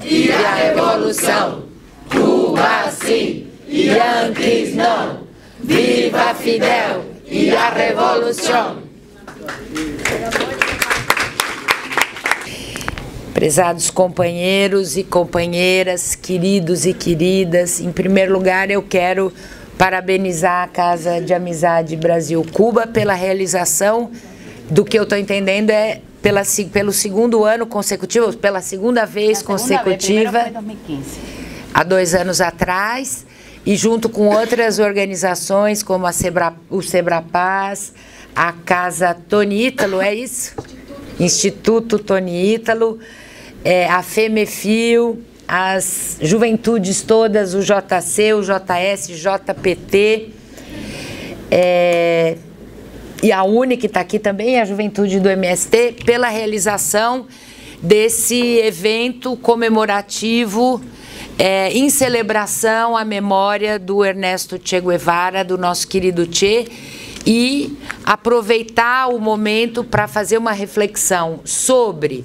vive a revolução. Cuba sim, Yankees não. Viva Fidel e a revolução. Prezados companheiros e companheiras, queridos e queridas, em primeiro lugar eu quero parabenizar a Casa de Amizade Brasil-Cuba pela realização do que eu estou entendendo pelo segundo ano consecutivo, pela segunda vez consecutiva, foi 2015. Há 2 anos atrás, e junto com outras organizações como o Sebrapaz, a Casa Tony Ítalo, é isso? Instituto Tony Ítalo, a FEMEFIL, as juventudes todas, o JC, o JS, JPT, e a UNE, que está aqui também, a juventude do MST, pela realização desse evento comemorativo em celebração à memória do Ernesto Che Guevara, do nosso querido Che, e aproveitar o momento para fazer uma reflexão sobre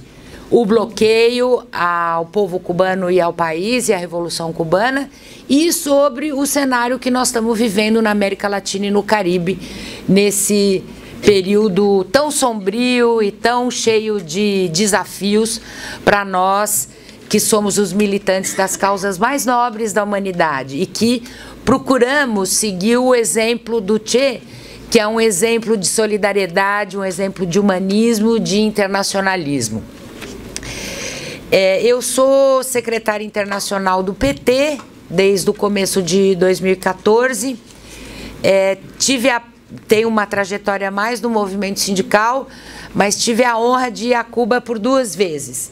o bloqueio ao povo cubano e ao país e à Revolução Cubana, e sobre o cenário que nós estamos vivendo na América Latina e no Caribe, nesse período tão sombrio e tão cheio de desafios para nós, que somos os militantes das causas mais nobres da humanidade e que procuramos seguir o exemplo do Che, que é um exemplo de solidariedade, um exemplo de humanismo, de internacionalismo. Eu sou secretária internacional do PT desde o começo de 2014. Tenho uma trajetória mais no movimento sindical, mas tive a honra de ir a Cuba por 2 vezes.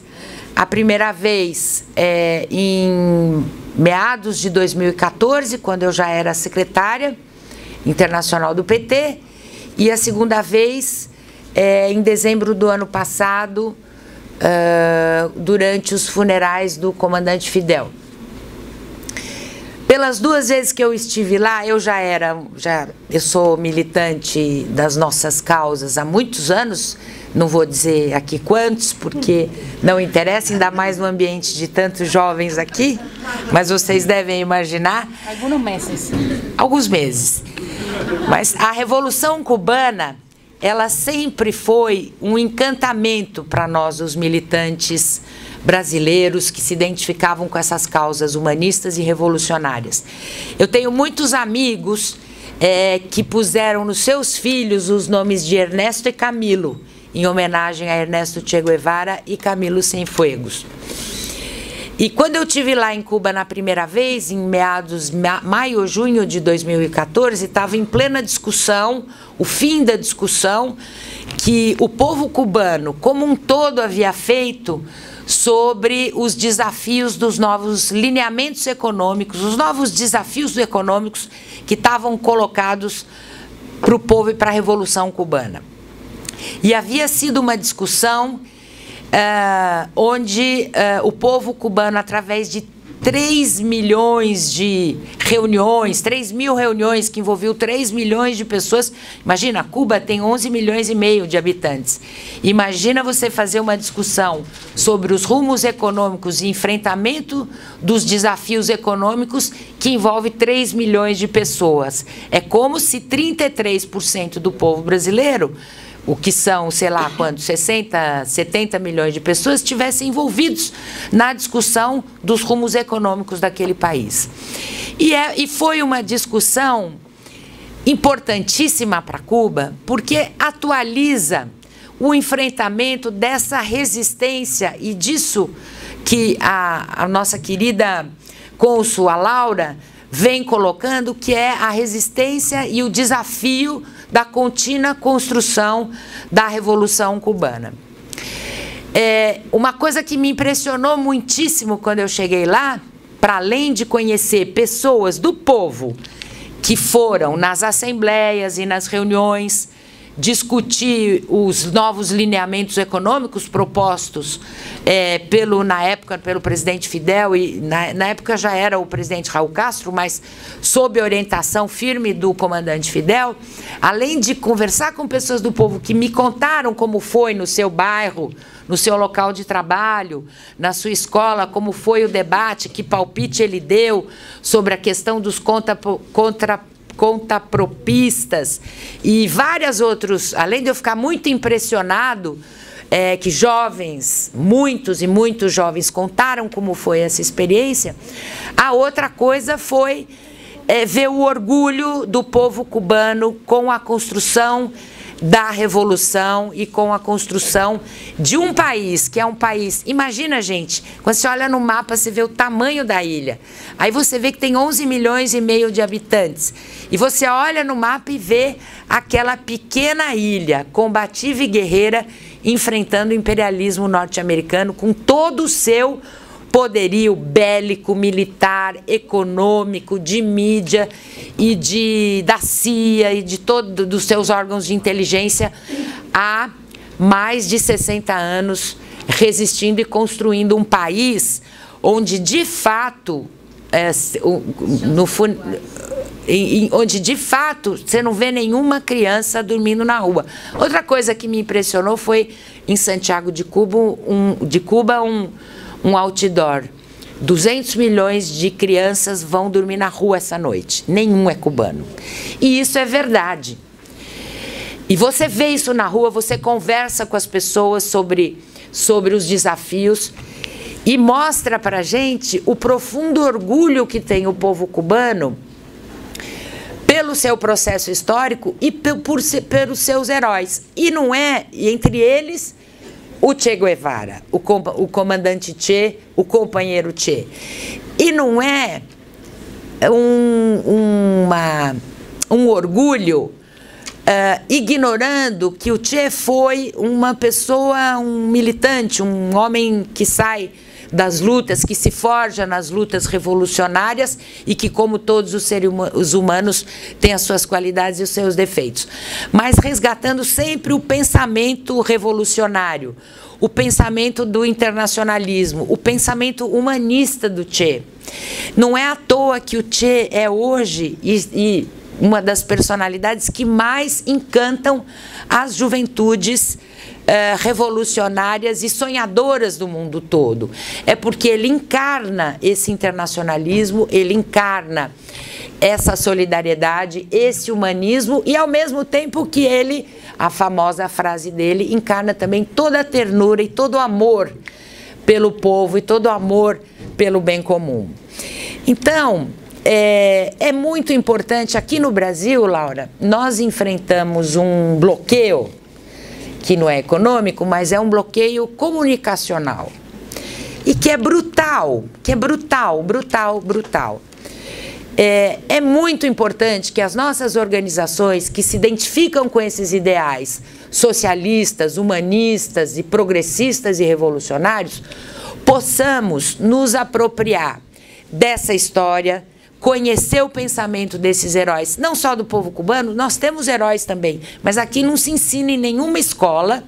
A primeira vez em meados de 2014, quando eu já era secretária internacional do PT, e a segunda vez em dezembro do ano passado, durante os funerais do comandante Fidel. Pelas 2 vezes que eu estive lá, eu sou militante das nossas causas há muitos anos, não vou dizer aqui quantos, porque não interessa, ainda mais no ambiente de tantos jovens aqui, mas vocês devem imaginar. Alguns meses. Alguns meses. Mas a Revolução Cubana, ela sempre foi um encantamento para nós, os militantes brasileiros que se identificavam com essas causas humanistas e revolucionárias. Eu tenho muitos amigos que puseram nos seus filhos os nomes de Ernesto e Camilo, em homenagem a Ernesto Che Guevara e Camilo Cienfuegos. E quando eu estive lá em Cuba na primeira vez, em meados maio ou junho de 2014, estava em plena discussão, o fim da discussão, que o povo cubano, como um todo, havia feito sobre os desafios dos novos lineamentos econômicos, os novos desafios econômicos que estavam colocados para o povo e para a Revolução Cubana. E havia sido uma discussão onde o povo cubano, através de 3 milhões de reuniões, 3.000 reuniões que envolviam 3 milhões de pessoas. Imagina, Cuba tem 11 milhões e meio de habitantes. Imagina você fazer uma discussão sobre os rumos econômicos e enfrentamento dos desafios econômicos que envolve 3 milhões de pessoas. É como se 33% do povo brasileiro, o que são, sei lá, quantos, 60, 70 milhões de pessoas, estivessem envolvidos na discussão dos rumos econômicos daquele país. E foi uma discussão importantíssima para Cuba, porque atualiza o enfrentamento dessa resistência e disso que a nossa querida cônsul, a Laura, vem colocando, que é a resistência e o desafio da contínua construção da Revolução Cubana. Uma coisa que me impressionou muitíssimo quando eu cheguei lá, para além de conhecer pessoas do povo que foram nas assembleias e nas reuniões discutir os novos lineamentos econômicos propostos na época pelo presidente Fidel, e na época já era o presidente Raul Castro, mas sob orientação firme do comandante Fidel, além de conversar com pessoas do povo que me contaram como foi no seu bairro, no seu local de trabalho, na sua escola, como foi o debate, que palpite ele deu sobre a questão dos contapropistas e vários outros, além de eu ficar muito impressionado que jovens, muitos e muitos jovens contaram como foi essa experiência, a outra coisa foi ver o orgulho do povo cubano com a construção da revolução e com a construção de um país, que é um país... Imagina, gente, quando você olha no mapa, você vê o tamanho da ilha. Aí você vê que tem 11 milhões e meio de habitantes. E você olha no mapa e vê aquela pequena ilha, combativa e guerreira, enfrentando o imperialismo norte-americano com todo o seu poderio bélico, militar, econômico, de mídia e da CIA e de todos dos seus órgãos de inteligência há mais de 60 anos, resistindo e construindo um país onde, de fato, onde de fato você não vê nenhuma criança dormindo na rua. Outra coisa que me impressionou foi em Santiago de Cuba um outdoor. 200 milhões de crianças vão dormir na rua essa noite. Nenhum é cubano. E isso é verdade. E você vê isso na rua, você conversa com as pessoas sobre os desafios e mostra pra gente o profundo orgulho que tem o povo cubano pelo seu processo histórico e pelos seus heróis. E não é, entre eles, o Che Guevara, o comandante Che, o companheiro Che. E não é um orgulho ignorando que o Che foi uma pessoa, um militante, um homem que sai das lutas, que se forja nas lutas revolucionárias e que, como todos os seres humanos, tem as suas qualidades e os seus defeitos. Mas resgatando sempre o pensamento revolucionário, o pensamento do internacionalismo, o pensamento humanista do Che. Não é à toa que o Che é hoje uma das personalidades que mais encantam as juventudes revolucionárias e sonhadoras do mundo todo. É porque ele encarna esse internacionalismo, ele encarna essa solidariedade, esse humanismo e, ao mesmo tempo que ele, a famosa frase dele, encarna também toda a ternura e todo o amor pelo povo e todo o amor pelo bem comum. Então, é muito importante. Aqui no Brasil, Laura, nós enfrentamos um bloqueio que não é econômico, mas é um bloqueio comunicacional. E que é brutal, brutal. É muito importante que as nossas organizações que se identificam com esses ideais socialistas, humanistas e progressistas e revolucionários possamos nos apropriar dessa história, conhecer o pensamento desses heróis, não só do povo cubano, nós temos heróis também, mas aqui não se ensina em nenhuma escola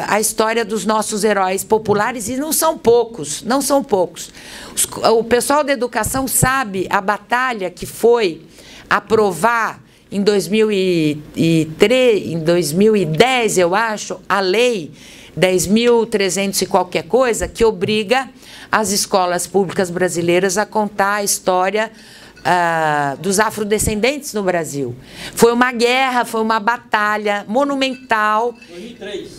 a história dos nossos heróis populares, e não são poucos. O pessoal da educação sabe a batalha que foi aprovar em 2010, eu acho, a lei 10.300 e qualquer coisa, que obriga as escolas públicas brasileiras a contar a história dos afrodescendentes no Brasil. Foi uma guerra, foi uma batalha monumental.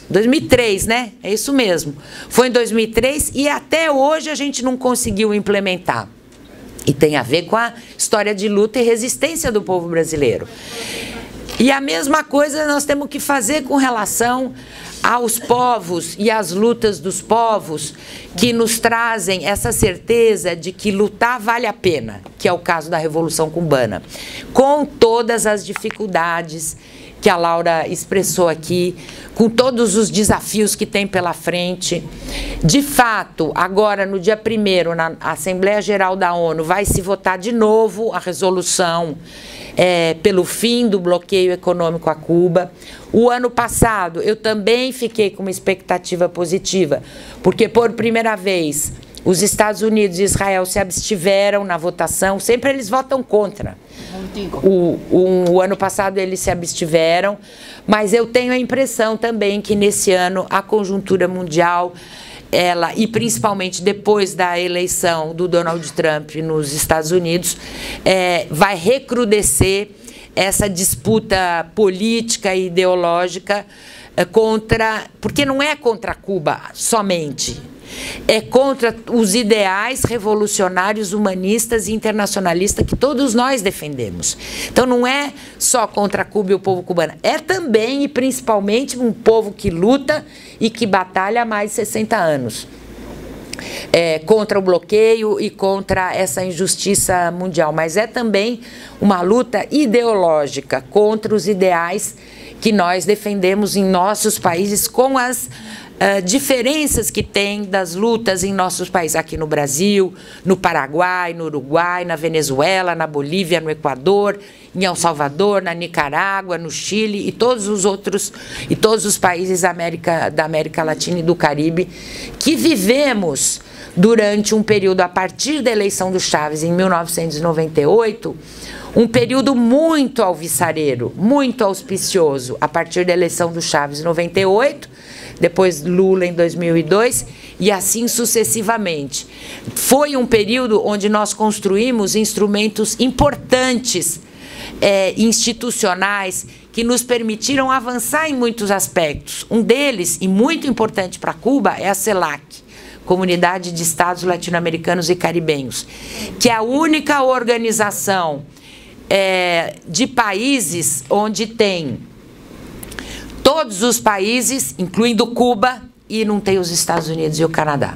2003, né? É isso mesmo. Foi em 2003 e até hoje a gente não conseguiu implementar. E tem a ver com a história de luta e resistência do povo brasileiro. E a mesma coisa nós temos que fazer com relação aos povos e às lutas dos povos que nos trazem essa certeza de que lutar vale a pena, que é o caso da Revolução Cubana, com todas as dificuldades que a Laura expressou aqui, com todos os desafios que tem pela frente. De fato, agora, no dia 1º, na Assembleia Geral da ONU, vai se votar de novo a resolução pelo fim do bloqueio econômico a Cuba. O ano passado, eu também fiquei com uma expectativa positiva, porque, por primeira vez, os Estados Unidos e Israel se abstiveram na votação. Sempre eles votam contra. O ano passado eles se abstiveram, mas eu tenho a impressão também que nesse ano a conjuntura mundial, e principalmente depois da eleição do Donald Trump nos Estados Unidos, vai recrudescer essa disputa política e ideológica porque não é contra Cuba somente, é contra os ideais revolucionários, humanistas e internacionalistas que todos nós defendemos. Então não é só contra Cuba e o povo cubano, é também e principalmente um povo que luta e que batalha há mais de 60 anos. Contra o bloqueio e contra essa injustiça mundial, mas é também uma luta ideológica contra os ideais que nós defendemos em nossos países, com as diferenças que tem das lutas em nossos países, aqui no Brasil, no Paraguai, no Uruguai, na Venezuela, na Bolívia, no Equador, em El Salvador, na Nicarágua, no Chile e todos os países da América Latina e do Caribe, que vivemos durante um período, a partir da eleição do Chávez, em 1998, um período muito alvissareiro, muito auspicioso, a partir da eleição do Chávez em 98, depois Lula em 2002, e assim sucessivamente. Foi um período onde nós construímos instrumentos importantes, institucionais, que nos permitiram avançar em muitos aspectos. Um deles, e muito importante para Cuba, é a CELAC, Comunidade de Estados Latino-Americanos e Caribenhos, que é a única organização de países onde tem todos os países, incluindo Cuba, e não tem os Estados Unidos e o Canadá.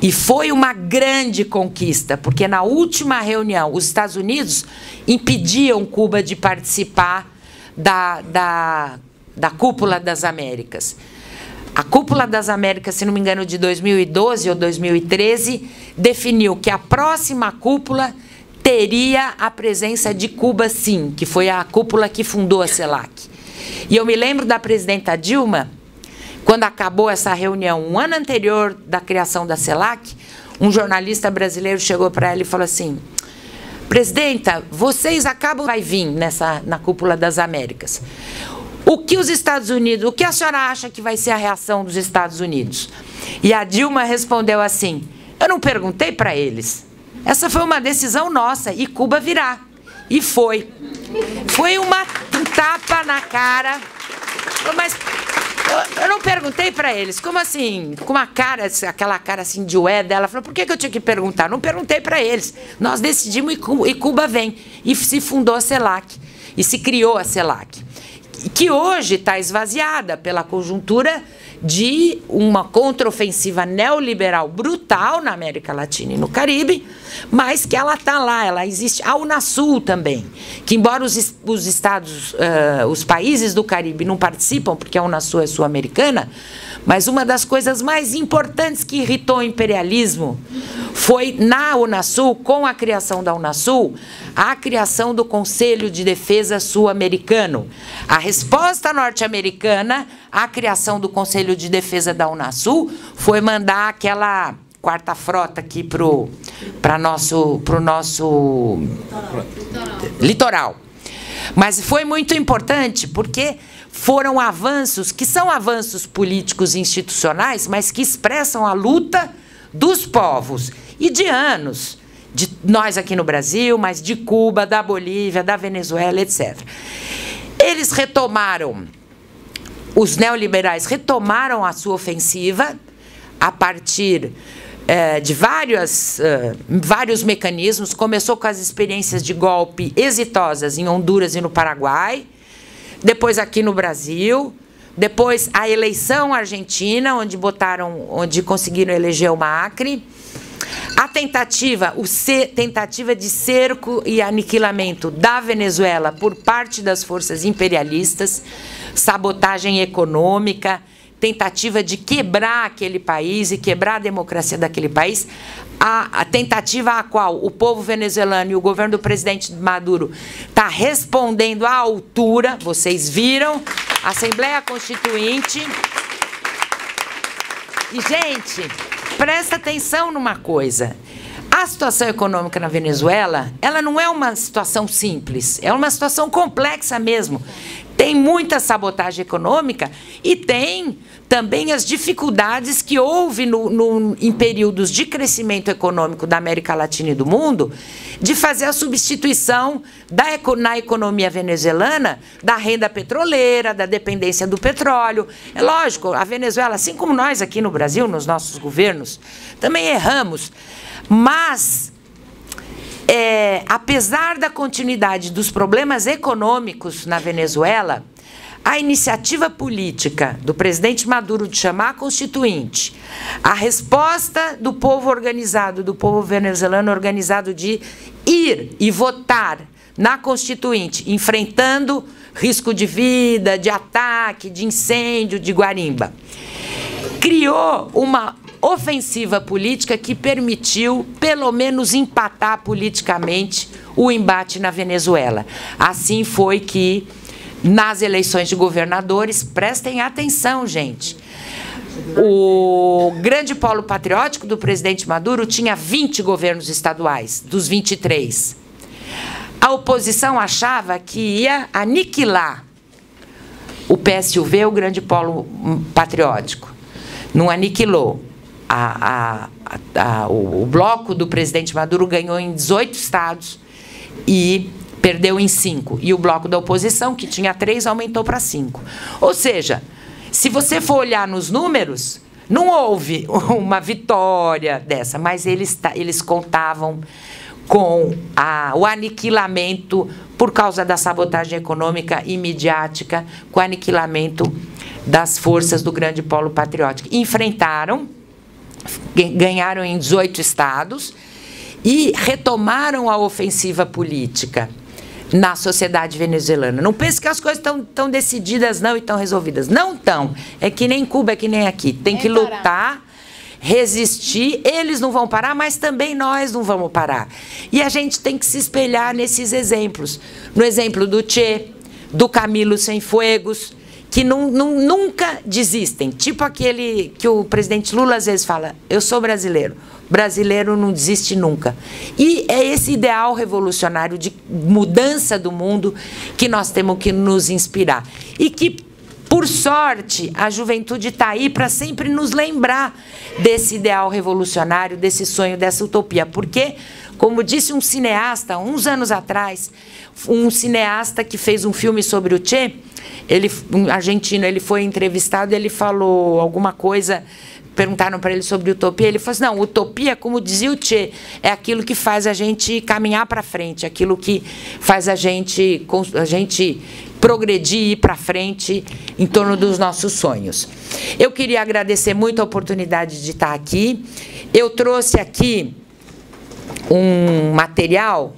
E foi uma grande conquista, porque na última reunião, os Estados Unidos impediam Cuba de participar da Cúpula das Américas. A Cúpula das Américas, se não me engano, de 2012 ou 2013, definiu que a próxima cúpula teria a presença de Cuba, sim, que foi a cúpula que fundou a CELAC. E eu me lembro da presidenta Dilma, quando acabou essa reunião, um ano anterior da criação da CELAC, um jornalista brasileiro chegou para ela e falou assim: presidenta, vocês acabam vai vir na Cúpula das Américas. O que os Estados Unidos, o que a senhora acha que vai ser a reação dos Estados Unidos? E a Dilma respondeu assim: eu não perguntei para eles. Essa foi uma decisão nossa e Cuba virá. E foi. Foi um tapa na cara. Mas eu não perguntei para eles. Como assim? Com uma cara, aquela cara assim de ué dela. Falou, por que eu tinha que perguntar? Não perguntei para eles. Nós decidimos e Cuba vem. E se fundou a CELAC. E se criou a CELAC. Que hoje está esvaziada pela conjuntura de uma contraofensiva neoliberal brutal na América Latina e no Caribe, mas que ela está lá, ela existe. A Unasul também, que embora os países do Caribe não participam, porque a Unasul é sul-americana, mas uma das coisas mais importantes que irritou o imperialismo foi na Unasul, com a criação da Unasul, a criação do Conselho de Defesa Sul-Americano. A resposta norte-americana à criação do Conselho de Defesa da Unasul foi mandar aquela quarta frota aqui pro nosso litoral. Mas foi muito importante porque foram avanços, que são avanços políticos e institucionais, mas que expressam a luta dos povos e de anos, de nós aqui no Brasil, mas de Cuba, da Bolívia, da Venezuela, etc. Eles retomaram, os neoliberais retomaram a sua ofensiva a partir de vários mecanismos. Começou com as experiências de golpe exitosas em Honduras e no Paraguai, depois aqui no Brasil, depois a eleição argentina, onde conseguiram eleger o Macri, a tentativa de cerco e aniquilamento da Venezuela por parte das forças imperialistas, sabotagem econômica, tentativa de quebrar aquele país e quebrar a democracia daquele país, a tentativa a qual o povo venezuelano e o governo do presidente Maduro está respondendo à altura. Vocês viram, a Assembleia Constituinte. E, gente, presta atenção numa coisa. A situação econômica na Venezuela, ela não é uma situação simples, é uma situação complexa mesmo. Tem muita sabotagem econômica e tem também as dificuldades que houve em períodos de crescimento econômico da América Latina e do mundo, de fazer a substituição na economia venezuelana da renda petroleira, da dependência do petróleo. É lógico, a Venezuela, assim como nós aqui no Brasil, nos nossos governos, também erramos. Mas, apesar da continuidade dos problemas econômicos na Venezuela, a iniciativa política do presidente Maduro de chamar a Constituinte, a resposta do povo organizado, do povo venezuelano organizado de ir e votar na Constituinte, enfrentando risco de vida, de ataque, de incêndio, de guarimba, criou uma ofensiva política que permitiu, pelo menos, empatar politicamente o embate na Venezuela. Assim foi que, nas eleições de governadores, prestem atenção, gente, o grande polo patriótico do presidente Maduro tinha 20 governos estaduais, dos 23. A oposição achava que ia aniquilar o PSUV, o grande polo patriótico. Não aniquilou. O bloco do presidente Maduro ganhou em 18 estados e perdeu em 5. E o bloco da oposição, que tinha 3, aumentou para 5. Ou seja, se você for olhar nos números, não houve uma vitória dessa, mas eles contavam com o aniquilamento, por causa da sabotagem econômica e midiática, com o aniquilamento das forças do grande polo patriótico. Enfrentaram, ganharam em 18 estados e retomaram a ofensiva política na sociedade venezuelana. Não pense que as coisas estão decididas não e estão resolvidas. Não estão. É que nem Cuba, é que nem aqui. Tem que lutar, resistir. Eles não vão parar, mas também nós não vamos parar. E a gente tem que se espelhar nesses exemplos. No exemplo do Che, do Camilo Cienfuegos, que nunca desistem. Tipo aquele que o presidente Lula às vezes fala, eu sou brasileiro. Brasileiro não desiste nunca. E é esse ideal revolucionário de mudança do mundo que nós temos que nos inspirar. E que, por sorte, a juventude está aí para sempre nos lembrar desse ideal revolucionário, desse sonho, dessa utopia. Porque, como disse um cineasta, uns anos atrás, um cineasta que fez um filme sobre o Che, um argentino, ele foi entrevistado e ele falou alguma coisa, perguntaram para ele sobre utopia, ele falou assim, não, utopia, como dizia o Che, é aquilo que faz a gente caminhar para frente, aquilo que faz a gente progredir e ir para frente em torno dos nossos sonhos. Eu queria agradecer muito a oportunidade de estar aqui. Eu trouxe aqui um material.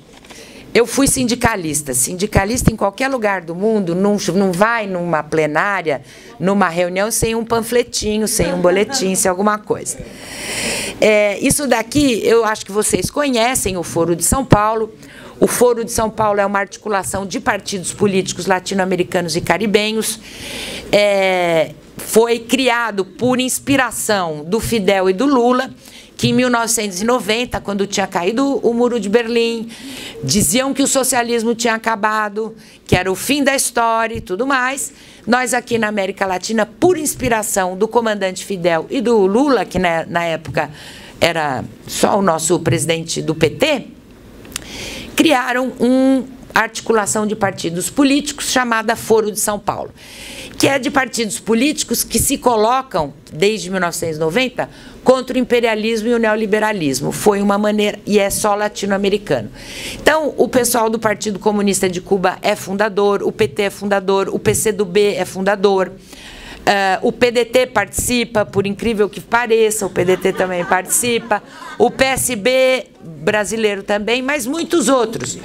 Eu fui sindicalista. Sindicalista em qualquer lugar do mundo não vai numa plenária, numa reunião, sem um panfletinho, sem um boletim, sem alguma coisa. Isso daqui, eu acho que vocês conhecem, o Foro de São Paulo. O Foro de São Paulo é uma articulação de partidos políticos latino-americanos e caribenhos. Foi criado por inspiração do Fidel e do Lula, que em 1990, quando tinha caído o Muro de Berlim, diziam que o socialismo tinha acabado, que era o fim da história e tudo mais. Nós aqui na América Latina, por inspiração do comandante Fidel e do Lula, que na época era só o nosso presidente do PT, criaram uma articulação de partidos políticos chamada Foro de São Paulo, que é de partidos políticos que se colocam, desde 1990, contra o imperialismo e o neoliberalismo. Foi uma maneira, e é só latino-americano. Então, o pessoal do Partido Comunista de Cuba é fundador, o PT é fundador, o PCdoB é fundador, o PDT participa, por incrível que pareça, o PDT também participa, o PSB brasileiro também, mas muitos outros.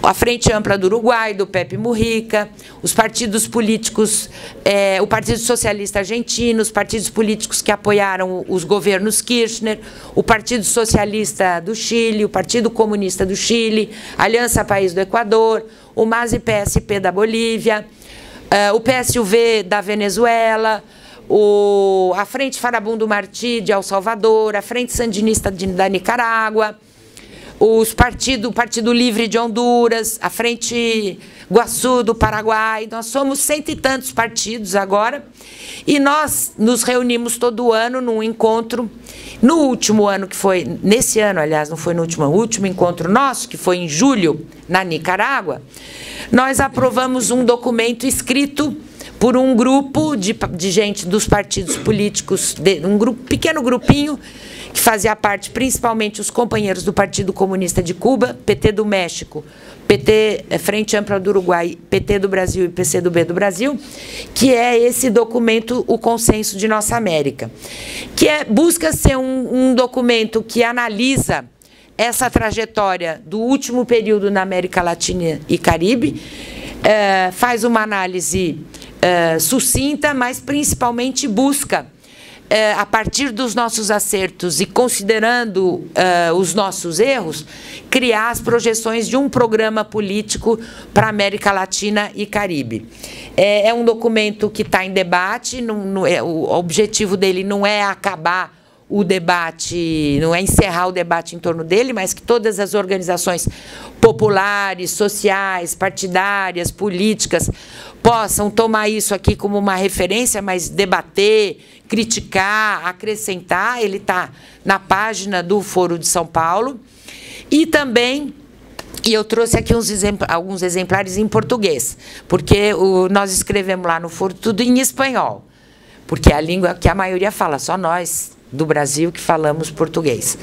a Frente Ampla do Uruguai, do Pepe Mujica, os partidos políticos, o Partido Socialista Argentino, os partidos políticos que apoiaram os governos Kirchner, o Partido Socialista do Chile, o Partido Comunista do Chile, a Aliança País do Equador, o MAS e PSP da Bolívia, o PSUV da Venezuela, a Frente Farabundo Martí de El Salvador, a Frente Sandinista da Nicarágua, o Partido Livre de Honduras, a Frente Guaçu do Paraguai. Nós somos 100 e tantos partidos agora, e nós nos reunimos todo ano num encontro. No último ano, que foi, nesse ano, aliás, não foi no último ano, o último encontro nosso, que foi em julho, na Nicarágua, nós aprovamos um documento escrito por um grupo de gente dos partidos políticos, pequeno grupinho, que fazia parte principalmente os companheiros do Partido Comunista de Cuba, PT do México, PT, Frente Ampla do Uruguai, PT do Brasil e PCdoB do Brasil, que é esse documento, o Consenso de Nossa América, que busca ser um documento que analisa essa trajetória do último período na América Latina e Caribe, faz uma análise sucinta, mas principalmente busca, a partir dos nossos acertos e considerando os nossos erros, criar as projeções de um programa político para a América Latina e Caribe. É um documento que está em debate, o objetivo dele não é acabar o debate, não é encerrar o debate em torno dele, mas que todas as organizações populares, sociais, partidárias, políticas, possam tomar isso aqui como uma referência, mas debater, criticar, acrescentar. Ele está na página do Foro de São Paulo. E também, eu trouxe aqui alguns exemplares em português, porque nós escrevemos lá no Foro tudo em espanhol, porque é a língua que a maioria fala, só nós do Brasil que falamos português.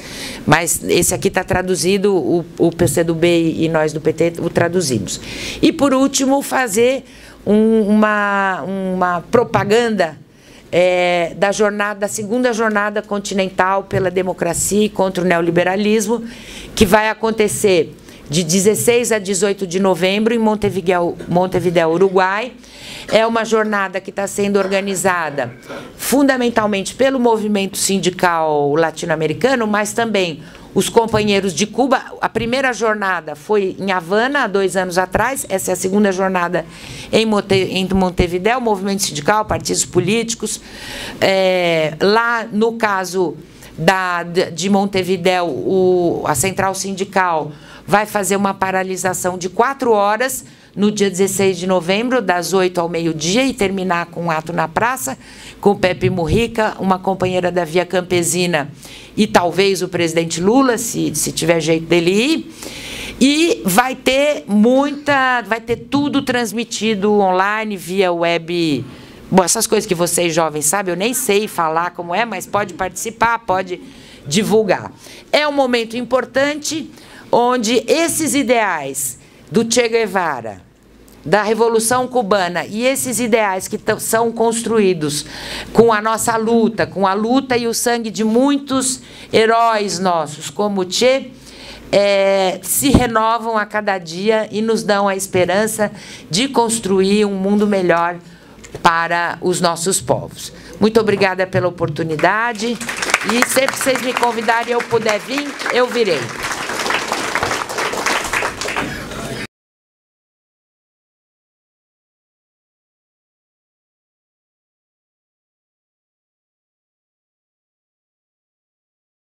Mas esse aqui está traduzido, o PCdoB e nós do PT o traduzimos. E, por último, fazer uma propaganda da segunda jornada continental pela democracia e contra o neoliberalismo, que vai acontecer de 16 a 18 de novembro em Montevidéu, Uruguai. É uma jornada que está sendo organizada fundamentalmente pelo movimento sindical latino-americano, mas também os companheiros de Cuba. A primeira jornada foi em Havana, há 2 anos atrás. Essa é a segunda jornada em Montevidéu, movimento sindical, partidos políticos. Lá, no caso de Montevidéu, a central sindical vai fazer uma paralisação de 4 horas no dia 16 de novembro, das 8 ao meio-dia, e terminar com um ato na praça, com Pepe Mujica, uma companheira da Via Campesina, e talvez o presidente Lula, se tiver jeito dele ir. E vai ter tudo transmitido online, via web. Bom, essas coisas que vocês jovens sabem, eu nem sei falar como é, mas pode participar, pode divulgar. É um momento importante, onde esses ideais do Che Guevara, da Revolução Cubana, e esses ideais que são construídos com a nossa luta, com a luta e o sangue de muitos heróis nossos, como o Che, se renovam a cada dia e nos dão a esperança de construir um mundo melhor para os nossos povos. Muito obrigada pela oportunidade, e sempre que vocês me convidarem e eu puder vir, eu virei.